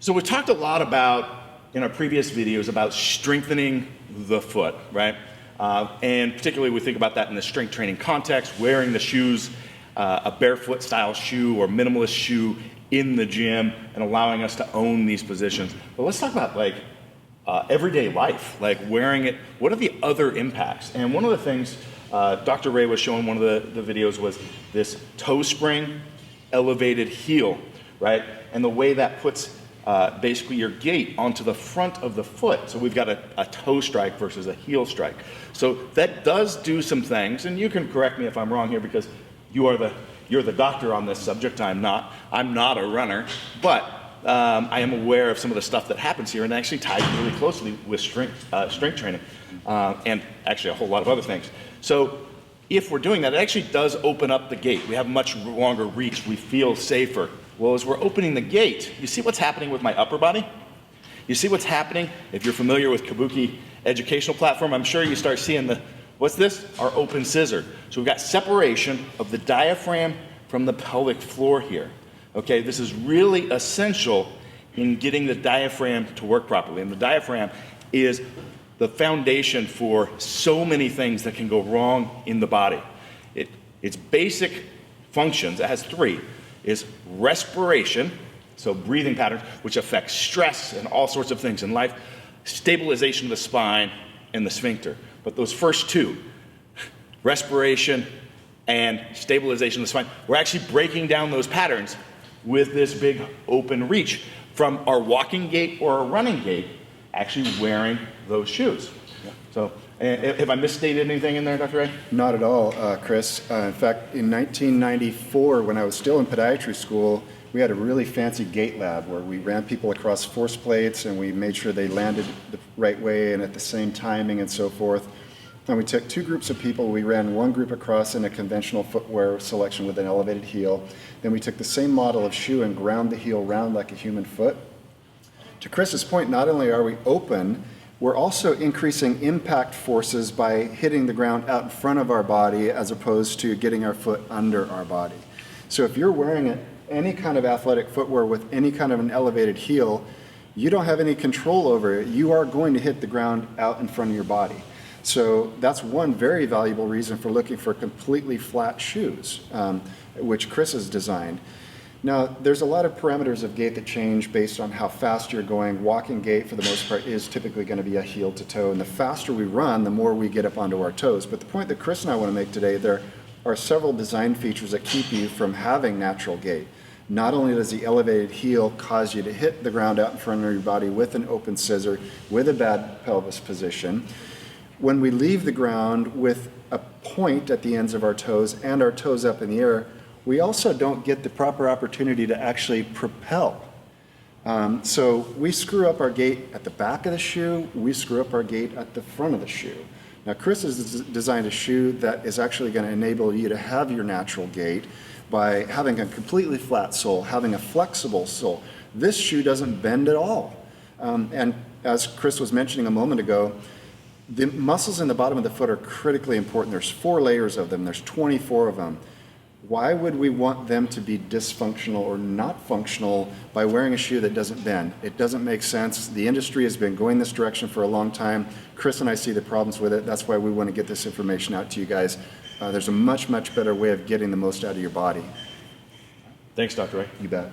So we talked a lot about, in our previous videos, about strengthening the foot, right? And particularly we think about that in the strength training context, wearing the shoes, a barefoot style shoe or minimalist shoe in the gym and allowing us to own these positions. But let's talk about like everyday life, like wearing it. What are the other impacts? And one of the things Dr. Ray was showing one of the videos was this toe spring, elevated heel, right? And the way that puts basically your gait onto the front of the foot. So we've got a toe strike versus a heel strike. So that does do some things, and you can correct me if I'm wrong here because you're the doctor on this subject. I'm not a runner, but I am aware of some of the stuff that happens here, and it actually ties really closely with strength training, and actually a whole lot of other things. So if we're doing that, it actually does open up the gait. We have much longer reach. We feel safer. Well, as we're opening the gate, you see what's happening with my upper body? You see what's happening? If you're familiar with Kabuki educational platform, I'm sure you start seeing what's this? Our open scissor. So we've got separation of the diaphragm from the pelvic floor here. Okay, this is really essential in getting the diaphragm to work properly. And the diaphragm is the foundation for so many things that can go wrong in the body. Its basic functions, it has three, is respiration, so breathing patterns, which affects stress and all sorts of things in life, stabilization of the spine, and the sphincter. But those first two, respiration and stabilization of the spine, we're actually breaking down those patterns with this big open reach from our walking gait or our running gait, actually wearing those shoes. Yeah. So, have I misstated anything in there, Dr. Ray? Not at all, Chris. In fact, in 1994, when I was still in podiatry school, we had a really fancy gait lab where we ran people across force plates and we made sure they landed the right way and at the same timing and so forth. And we took two groups of people. We ran one group across in a conventional footwear selection with an elevated heel. Then we took the same model of shoe and ground the heel round like a human foot. To Chris's point, not only are we open, we're also increasing impact forces by hitting the ground out in front of our body as opposed to getting our foot under our body. So if you're wearing any kind of athletic footwear with any kind of an elevated heel, you don't have any control over it. You are going to hit the ground out in front of your body. So that's one very valuable reason for looking for completely flat shoes, which Chris has designed. Now, there's a lot of parameters of gait that change based on how fast you're going. Walking gait, for the most part, is typically going to be a heel to toe. And the faster we run, the more we get up onto our toes. But the point that Chris and I want to make today, there are several design features that keep you from having natural gait. Not only does the elevated heel cause you to hit the ground out in front of your body with an open scissor, with a bad pelvis position, when we leave the ground with a point at the ends of our toes and our toes up in the air, we also don't get the proper opportunity to actually propel. So we screw up our gait at the back of the shoe, we screw up our gait at the front of the shoe. Now Chris has designed a shoe that is actually going to enable you to have your natural gait by having a completely flat sole, having a flexible sole. This shoe doesn't bend at all. And as Chris was mentioning a moment ago, the muscles in the bottom of the foot are critically important. There's 4 layers of them, there's 24 of them. Why would we want them to be dysfunctional or not functional by wearing a shoe that doesn't bend? It doesn't make sense. The industry has been going this direction for a long time. Chris and I see the problems with it. That's why we want to get this information out to you guys. There's a much, much better way of getting the most out of your body. Thanks, Dr. Ray. You bet.